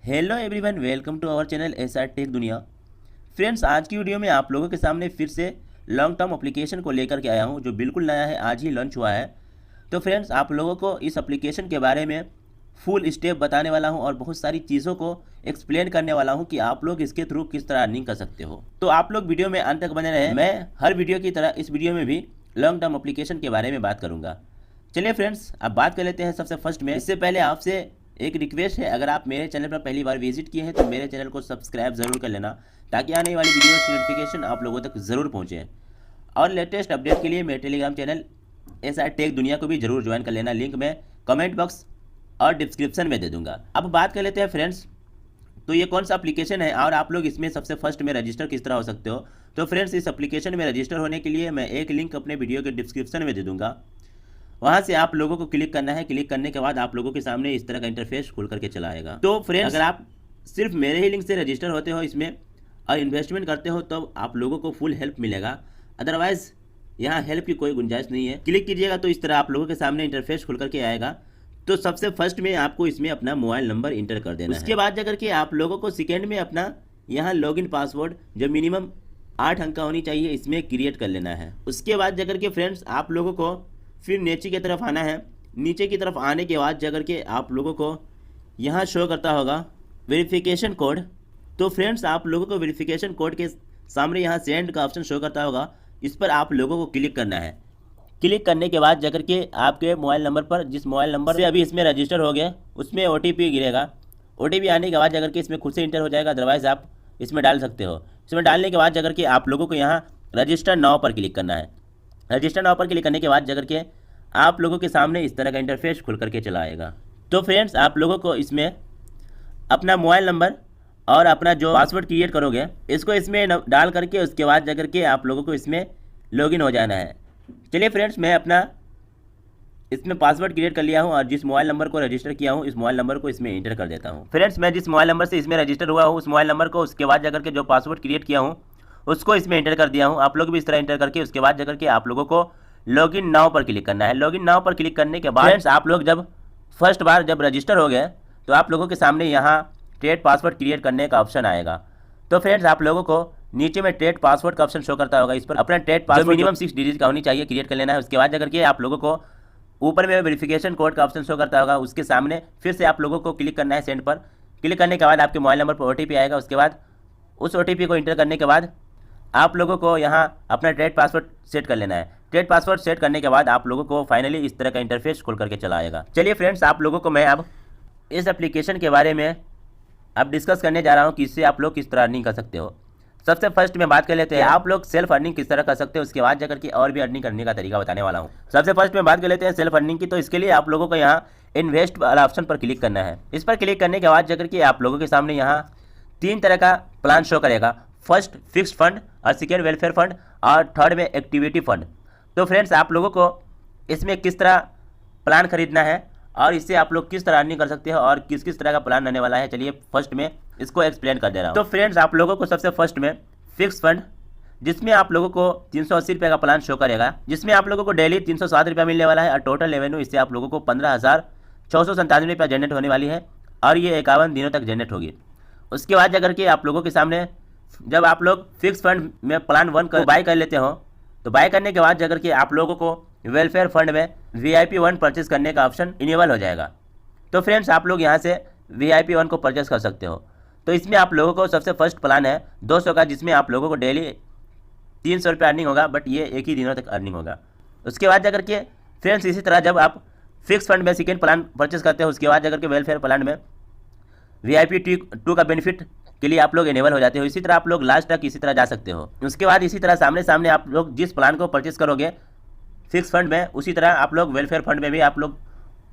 Hello everyone, welcome to our channel SR tech Duniya. Friends, आज की video में आप लोगों के सामने फिर से लॉन्ग टर्म एप्लीकेशन को लेकर के आया हूं, जो बिल्कुल नया है, आज ही लॉन्च हुआ है। तो फ्रेंड्स, आप लोगों को इस एप्लीकेशन के बारे में फुल स्टेप बताने वाला हूं और बहुत सारी चीज़ों को एक्सप्लेन करने वाला हूं कि आप लोग इसके थ्रू किस तरह अर्निंग कर सकते हो। तो आप लोग वीडियो में अंत तक बने रहें। मैं हर वीडियो की तरह इस वीडियो में भी लॉन्ग टर्म एप्लीकेशन के बारे में बात करूँगा। चलिए फ्रेंड्स, अब बात कर लेते हैं सबसे फर्स्ट में। इससे पहले आपसे एक रिक्वेस्ट है, अगर आप मेरे चैनल पर पहली बार विजिट किए हैं तो मेरे चैनल को सब्सक्राइब ज़रूर कर लेना, ताकि आने वाली वीडियो की नोटिफिकेशन आप लोगों तक ज़रूर पहुंचे। और लेटेस्ट अपडेट के लिए मेरे टेलीग्राम चैनल एसआर टेक दुनिया को भी ज़रूर ज्वाइन कर लेना। लिंक मैं कमेंट बॉक्स और डिस्क्रिप्शन में दे दूंगा। अब बात कर लेते हैं फ्रेंड्स, तो ये कौन सा एप्लीकेशन है और आप लोग इसमें सबसे फर्स्ट में रजिस्टर किस तरह हो सकते हो। तो फ्रेंड्स, इस एप्लीकेशन में रजिस्टर होने के लिए मैं एक लिंक अपने वीडियो के डिस्क्रिप्शन में दे दूँगा। वहाँ से आप लोगों को क्लिक करना है। क्लिक करने के बाद आप लोगों के सामने इस तरह का इंटरफेस खुल करके चला आएगा। तो फ्रेंड्स, अगर आप सिर्फ मेरे ही लिंक से रजिस्टर होते हो इसमें और इन्वेस्टमेंट करते हो तो आप लोगों को फुल हेल्प मिलेगा, अदरवाइज यहाँ हेल्प की कोई गुंजाइश नहीं है। क्लिक कीजिएगा तो इस तरह आप लोगों के सामने इंटरफेस खुल करके आएगा। तो सबसे फर्स्ट में आपको इसमें अपना मोबाइल नंबर इंटर कर देना है। उसके बाद जाकर के आप लोगों को सेकेंड में अपना यहाँ लॉगिन पासवर्ड जो मिनिमम 8 अंक का होनी चाहिए इसमें क्रिएट कर लेना है। उसके बाद जाकर के फ्रेंड्स आप लोगों को फिर नीचे की तरफ आना है। नीचे की तरफ आने के बाद जाकर के आप लोगों को यहाँ शो करता होगा वेरिफिकेशन कोड। तो फ्रेंड्स, आप लोगों को वेरिफिकेशन कोड के सामने यहाँ सेंड का ऑप्शन शो करता होगा, इस पर आप लोगों को क्लिक करना है। क्लिक करने के बाद जाकर के आपके मोबाइल नंबर पर, जिस मोबाइल नंबर से अभी इसमें रजिस्टर हो गया, उसमें OTP गिरेगा। OTP आने के बाद जाकर के इसमें खुद से इंटर हो जाएगा, अदरवाइज आप इसमें डाल सकते हो। इसमें डालने के बाद जाकर के आप लोगों को यहाँ रजिस्टर नाउ पर क्लिक करना है। रजिस्टर नाउ पर क्लिक करने के बाद जाकर के आप लोगों के सामने इस तरह का इंटरफेस खुल करके चला आएगा। तो फ्रेंड्स, आप लोगों को इसमें अपना मोबाइल नंबर और अपना जो पासवर्ड क्रिएट करोगे इसको इसमें डाल करके उसके बाद जाकर के आप लोगों को इसमें लॉगिन हो जाना है। चलिए फ्रेंड्स, मैं अपना इसमें पासवर्ड क्रिएट कर लिया हूं और जिस मोबाइल नंबर को रजिस्टर किया हूं इस मोबाइल नंबर को इसमें इंटर कर देता हूं। फ्रेंड्स, मैं जिस मोबाइल नंबर से इसमें रजिस्टर हुआ हूं उस मोबाइल नंबर को, उसके बाद जाकर के जो पासवर्ड क्रिएट किया हूं उसको इसमें इंटर कर दिया हूं। आप लोग भी इस तरह इंटर करके उसके बाद जाकर के आप लोगों को लॉगिन नाउ पर क्लिक करना है। लॉगिन नाउ पर क्लिक करने के बाद फ्रेंड्स, आप लोग जब फर्स्ट बार जब रजिस्टर हो गए तो आप लोगों के सामने यहाँ ट्रेड पासवर्ड क्रिएट करने का ऑप्शन आएगा। तो फ्रेंड्स, आप लोगों को नीचे में ट्रेड पासवर्ड का ऑप्शन शो करता होगा, इस पर अपना ट्रेड पासवर्ड मिनिमम 6 डिजिट का होनी चाहिए क्रिएट कर लेना है। उसके बाद जाकर के आप लोगों को ऊपर में वेरिफिकेशन कोड का ऑप्शन शो करता होगा, उसके सामने फिर से आप लोगों को क्लिक करना है सेंड पर। क्लिक करने के बाद आपके मोबाइल नंबर पर OTP आएगा। उसके बाद उस OTP को इंटर करने के बाद आप लोगों को यहाँ अपना ट्रेड पासवर्ड सेट कर लेना है। ट्रेड पासवर्ड सेट करने के बाद आप लोगों को फाइनली इस तरह का इंटरफेस खुल करके चला आएगा। चलिए फ्रेंड्स, आप लोगों को मैं अब इस एप्लीकेशन के बारे में अब डिस्कस करने जा रहा हूँ कि इससे आप लोग किस तरह अर्निंग कर सकते हो। सबसे फर्स्ट में बात कर लेते हैं आप लोग सेल्फ अर्निंग किस तरह कर सकते हो, उसके बाद जाकर के और भी अर्निंग करने का तरीका बताने वाला हूँ। सबसे फर्स्ट में बात कर लेते हैं सेल्फ अर्निंग की। तो इसके लिए आप लोगों को यहाँ इन्वेस्ट वाला ऑप्शन पर क्लिक करना है। इस पर क्लिक करने के बाद जाकर के आप लोगों के सामने यहाँ 3 तरह का प्लान शो करेगा। फर्स्ट फिक्स्ड फंड, और सेकेंड वेलफेयर फंड, और थर्ड में एक्टिविटी फंड। तो फ्रेंड्स, आप लोगों को इसमें किस तरह प्लान खरीदना है और इससे आप लोग किस तरह अर्निंग कर सकते हो और किस किस तरह का प्लान रहने वाला है, चलिए फर्स्ट में इसको एक्सप्लेन कर दे रहा हूँ। तो फ्रेंड्स, आप लोगों को सबसे फर्स्ट में फिक्स फंड, जिसमें आप लोगों को 380 रुपये का प्लान शो करेगा, जिसमें आप लोगों को डेली 307 रुपया मिलने वाला है और टोटल रेवेन्यू इससे आप लोगों को 15,697 रुपया जनरेट होने वाली है और ये 51 दिनों तक जनरेट होगी। उसके बाद जाकर के आप लोगों के सामने जब आप लोग फिक्स फंड में प्लान 1 को बाय कर लेते हो तो बाय करने के बाद जाकर के आप लोगों को वेलफेयर फंड में VIP 1 परचेज करने का ऑप्शन इनेबल हो जाएगा। तो फ्रेंड्स, आप लोग यहाँ से VIP 1 को परचेज कर सकते हो। तो इसमें आप लोगों को सबसे फर्स्ट प्लान है 200 का, जिसमें आप लोगों को डेली 300 रुपये अर्निंग होगा, बट ये एक ही दिनों तक अर्निंग होगा। उसके बाद जाकर के फ्रेंड्स, इसी तरह जब आप फिक्स फंड में सेकेंड प्लान परचेज करते हो उसके बाद जाकर के वेलफेयर प्लान में VIP 2 का बेनिफिट के लिए आप लोग इनेबल हो जाते हो। इसी तरह आप लोग लास्ट तक इसी तरह जा सकते हो। उसके बाद इसी तरह सामने सामने आप लोग जिस प्लान को परचेज करोगे फिक्स फंड में, उसी तरह आप लोग वेलफेयर फंड में भी आप लोग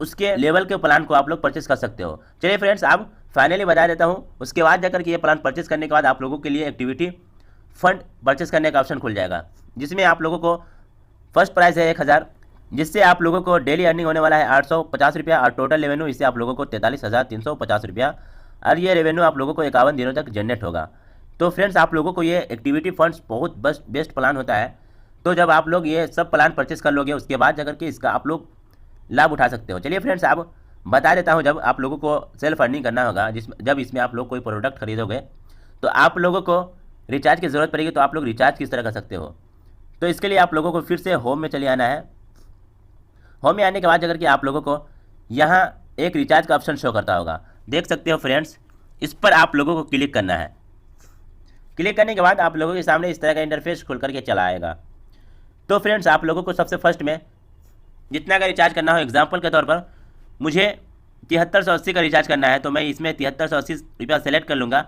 उसके लेवल के प्लान को आप लोग परचेज कर सकते हो। चलिए फ्रेंड्स, अब फाइनली बता देता हूँ। उसके बाद जाकर के ये प्लान परचेज करने के बाद आप लोगों के लिए एक्टिविटी फंड परचेज करने का ऑप्शन खुल जाएगा, जिसमें आप लोगों को फर्स्ट प्राइस है 1000, जिससे आप लोगों को डेली अर्निंग होने वाला है 850 रुपया और टोटल रेवेन्यू इससे आप लोगों को 43,350 रुपया, और ये रेवेन्यू आप लोगों को 51 दिनों तक जनरेट होगा। तो फ्रेंड्स, आप लोगों को ये एक्टिविटी फंड्स बहुत बेस्ट प्लान होता है। तो जब आप लोग ये सब प्लान परचेस कर लोगे उसके बाद जाकर के इसका आप लोग लाभ उठा सकते हो। चलिए फ्रेंड्स, अब बता देता हूँ। जब आप लोगों को सेल्फ अर्निंग करना होगा, जब इसमें आप लोग कोई प्रोडक्ट खरीदोगे तो आप लोगों को रिचार्ज की ज़रूरत पड़ेगी, तो आप लोग रिचार्ज किस तरह कर सकते हो। तो इसके लिए आप लोगों को फिर से होम में चले आना है। होम में आने के बाद अगर कि आप लोगों को यहाँ एक रिचार्ज का ऑप्शन शो करता होगा, देख सकते हो फ्रेंड्स, इस पर आप लोगों को क्लिक करना है। क्लिक करने के बाद आप लोगों के सामने इस तरह का इंटरफेस खुल करके चला आएगा। तो फ्रेंड्स आप लोगों को सबसे फर्स्ट में जितना का रिचार्ज करना हो, एग्जाम्पल के तौर पर मुझे 7380 का रिचार्ज करना है, तो मैं इसमें 7380 रुपया सेलेक्ट कर लूँगा।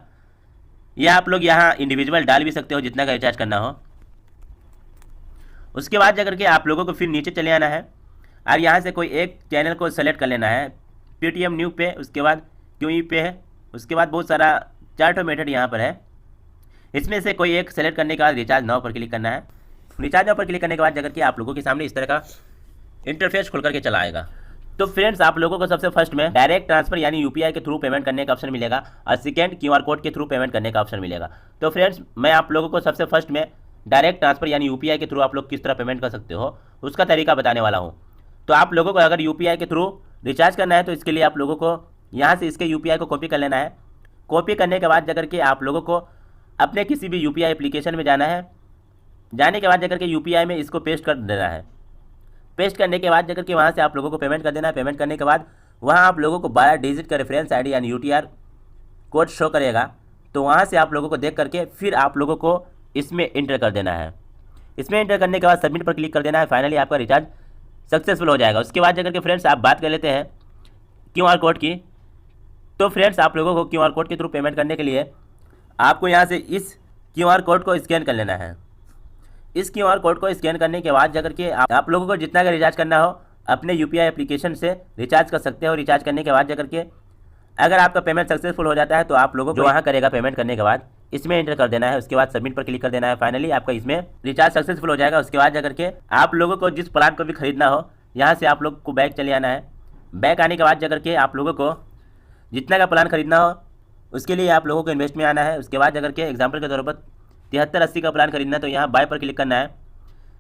या आप लोग यहाँ इंडिविजुअल डाल भी सकते हो जितना का रिचार्ज करना हो। उसके बाद जाकर के आप लोगों को फिर नीचे चले आना है और यहाँ से कोई एक चैनल को सेलेक्ट कर लेना है। पेटीएम न्यू पे, उसके बाद क्यूई पे है, उसके बाद बहुत सारा चार्ट मेथड यहाँ पर है। इसमें से कोई एक सेलेक्ट करने के बाद रिचार्ज नाउ पर क्लिक करना है। रिचार्ज नाउ पर क्लिक करने के बाद जाकर के आप लोगों के सामने इस तरह का इंटरफेस खुल करके चला आएगा। तो फ्रेंड्स आप लोगों को सबसे फर्स्ट में डायरेक्ट ट्रांसफर यानी यूपीआई के थ्रू पेमेंट करने का ऑप्शन मिलेगा और सेकेंड क्यूआर कोड के थ्रू पेमेंट करने का ऑप्शन मिलेगा। तो फ्रेंड्स मैं आप लोगों को सबसे फर्स्ट में डायरेक्ट ट्रांसफर यानी यूपीआई के थ्रू आप लोग किस तरह पेमेंट कर सकते हो उसका तरीका बताने वाला हूँ। तो आप लोगों को अगर यूपीआई के थ्रू रिचार्ज करना है तो इसके लिए आप लोगों को यहाँ से इसके यूपीआई को कॉपी कर लेना है। कॉपी करने के बाद जाकर के आप लोगों को अपने किसी भी यूपीआई एप्लीकेशन में जाना है। जाने के बाद जाकर के यूपीआई में इसको पेस्ट कर देना है। पेस्ट करने के बाद जाकर के वहाँ से आप लोगों को पेमेंट कर देना है। पेमेंट करने के बाद वहाँ आप लोगों को 12 डिजिट का रेफरेंस आईडी यानी यूटीआर कोड शो करेगा। तो वहाँ से आप लोगों को देख करके फिर आप लोगों को इसमें इंटर कर देना है। इसमें इंटर करने के बाद सबमिट पर क्लिक कर देना है। फाइनली आपका रिचार्ज सक्सेसफुल हो जाएगा। उसके बाद जाकर के फ्रेंड्स आप बात कर लेते हैं क्यूआर कोड की। तो फ्रेंड्स आप लोगों को क्यूआर कोड के थ्रू पेमेंट करने के लिए आपको यहाँ से इस क्यूआर कोड को स्कैन कर लेना है। इस क्यूआर कोड को स्कैन करने के बाद जाकर के आप लोगों को जितना का रिचार्ज करना हो अपने यूपीआई एप्लीकेशन से रिचार्ज कर सकते हो। रिचार्ज करने के बाद जाकर के अगर आपका पेमेंट सक्सेसफुल हो जाता है तो आप लोगों को जो वहाँ करेगा पेमेंट करने के बाद इसमें एंटर कर देना है। उसके बाद सबमिट पर क्लिक कर देना है। फाइनली आपका इसमें रिचार्ज सक्सेसफुल हो जाएगा। उसके बाद जाकर के आप लोगों को जिस प्लान को भी खरीदना हो यहाँ से आप लोग को बैक चले आना है। बैक आने के बाद जाकर के आप लोगों को जितना का प्लान खरीदना हो उसके लिए आप लोगों को इन्वेस्ट में आना है। उसके बाद जाकर के एग्जाम्पल के तौर पर 7380 का प्लान खरीदना है तो यहाँ बाय पर क्लिक करना है।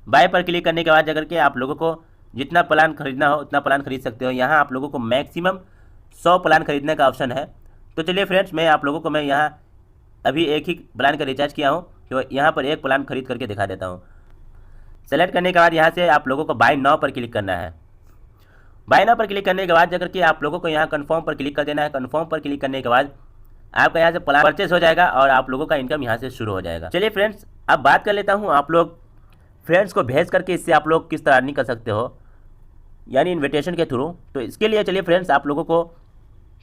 बाय पर क्लिक करने के बाद जाकर के आप लोगों को जितना प्लान खरीदना हो उतना प्लान खरीद सकते हो। यहाँ आप लोगों को मैक्सिमम 100 प्लान खरीदने का ऑप्शन है। तो चलिए फ्रेंड्स मैं आप लोगों को मैं यहाँ अभी एक ही प्लान का रिचार्ज किया हूँ तो यहाँ पर एक प्लान खरीद करके दिखा देता हूँ। सेलेक्ट करने के बाद यहाँ से आप लोगों को बाय नाउ पर क्लिक करना है। बाय नाउ पर क्लिक करने के बाद जाकर के आप लोगों को यहाँ कन्फर्म पर क्लिक कर देना है। कन्फर्म पर क्लिक करने के बाद आपका यहाँ से प्लान परचेस हो जाएगा और आप लोगों का इनकम यहाँ से शुरू हो जाएगा। चलिए फ्रेंड्स अब बात कर लेता हूँ आप लोग फ्रेंड्स को भेज करके इससे आप लोग किस तरह अर्निंग कर सकते हो यानी इन्विटेशन के थ्रू। तो इसके लिए चलिए फ्रेंड्स आप लोगों को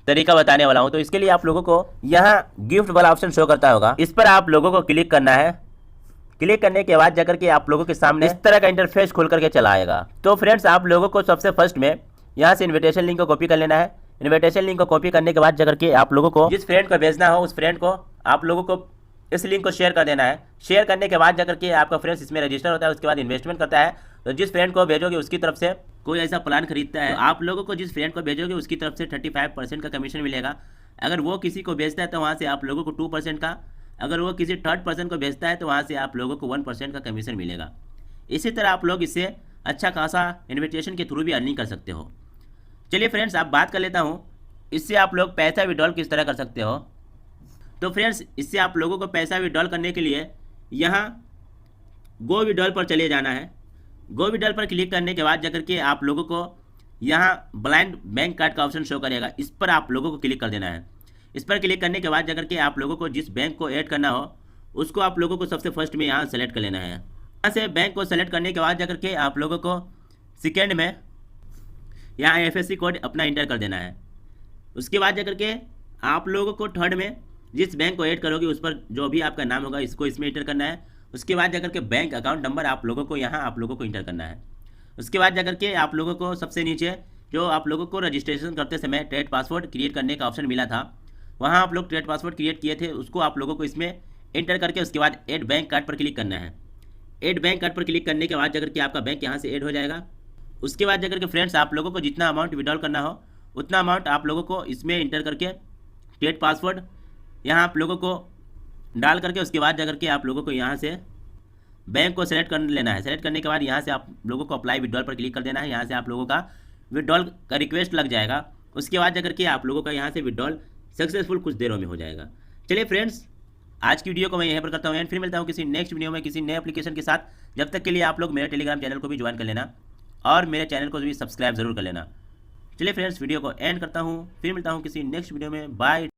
तरीका बताने वाला हूँ। तो इसके लिए आप लोगों को यहाँ गिफ्ट वाला ऑप्शन शो करता होगा, इस पर आप लोगों को क्लिक करना है। क्लिक करने के बाद जाकर के आप लोगों के सामने इस तरह का इंटरफेस खोल करके चला आएगा। तो फ्रेंड्स आप लोगों को सबसे फर्स्ट में यहाँ से इन्विटेशन लिंक को कॉपी कर लेना है। इन्विटेशन लिंक को कॉपी करने के बाद जाकर के आप लोगों को जिस फ्रेंड को भेजना हो उस फ्रेंड को आप लोगों को इस लिंक को शेयर कर देना है। शेयर करने के बाद जाकर के आपका फ्रेंड्स इसमें रजिस्टर होता है। उसके बाद इन्वेस्टमेंट करता है। तो जिस फ्रेंड को भेजोगे उसकी तरफ से कोई ऐसा प्लान खरीदता है तो आप लोगों को जिस फ्रेंड को भेजोगे उसकी तरफ से 35% का कमीशन मिलेगा। अगर वो किसी को भेजता है तो वहाँ से आप लोगों को 2% का, अगर वो किसी थर्ड पर्सन को भेजता है तो वहाँ से आप लोगों को 1% का कमीशन मिलेगा। इसी तरह आप लोग इससे अच्छा खासा इन्विटेशन के थ्रू भी अर्निंग कर सकते हो। चलिए फ्रेंड्स आप बात कर लेता हूँ इससे आप लोग पैसा विड्रॉल किस तरह कर सकते हो। तो फ्रेंड्स इससे आप लोगों को पैसा विड्रॉल करने के लिए यहाँ गो विड्रॉल पर चले जाना है। गो विड्रॉल पर क्लिक करने के बाद जाकर के आप लोगों को यहाँ ब्लाइंड बैंक कार्ड का ऑप्शन शो करेगा, इस पर आप लोगों को क्लिक कर देना है। इस पर क्लिक करने के बाद जाकर के आप लोगों को जिस बैंक को ऐड करना हो उसको आप लोगों को सबसे फर्स्ट में यहाँ सेलेक्ट कर लेना है। यहाँ से बैंक को सेलेक्ट करने के बाद जाकर के आप लोगों को सेकेंड में यहाँ IFSC कोड अपना इंटर कर देना है। उसके बाद जाकर के आप लोगों को थर्ड में जिस बैंक को ऐड करोगे उस पर जो भी आपका नाम होगा इसको इसमें इंटर करना है। उसके बाद जाकर के बैंक अकाउंट नंबर आप लोगों को यहाँ आप लोगों को इंटर करना है। उसके बाद जाकर के आप लोगों को सबसे नीचे जो आप लोगों को रजिस्ट्रेशन करते समय ट्रेड पासवर्ड क्रिएट करने का ऑप्शन मिला था, वहाँ आप लोग ट्रेड पासवर्ड क्रिएट किए थे उसको आप लोगों को इसमें इंटर करके उसके बाद ऐड बैंक कार्ड पर क्लिक करना है। ऐड बैंक कार्ड पर क्लिक करने के बाद जाकर के आपका बैंक यहाँ से ऐड हो जाएगा। उसके बाद जाकर के फ्रेंड्स आप लोगों को जितना अमाउंट विड्रॉल करना हो उतना अमाउंट आप लोगों को इसमें इंटर करके ट्रेड पासवर्ड यहाँ आप लोगों को डाल करके उसके बाद जाकर के आप लोगों को यहाँ से बैंक को सेलेक्ट कर लेना है। सेलेक्ट करने के बाद यहाँ से आप लोगों को अप्लाई विड्रॉल पर क्लिक कर देना है। यहाँ से आप लोगों का विड्रॉल का रिक्वेस्ट लग जाएगा। उसके बाद जाकर के आप लोगों का यहाँ से विड्रॉल सक्सेसफुल कुछ देरों में हो जाएगा। चलिए फ्रेंड्स, आज की वीडियो को मैं यहीं पर करता हूँ एंड फिर मिलता हूँ किसी नेक्स्ट वीडियो में किसी नए एप्लीकेशन के साथ। जब तक के लिए आप लोग मेरे टेलीग्राम चैनल को भी ज्वाइन कर लेना और मेरे चैनल को भी सब्सक्राइब जरूर कर लेना। चलिए फ्रेंड्स, वीडियो को एंड करता हूँ, फिर मिलता हूँ किसी नेक्स्ट वीडियो में। बाय।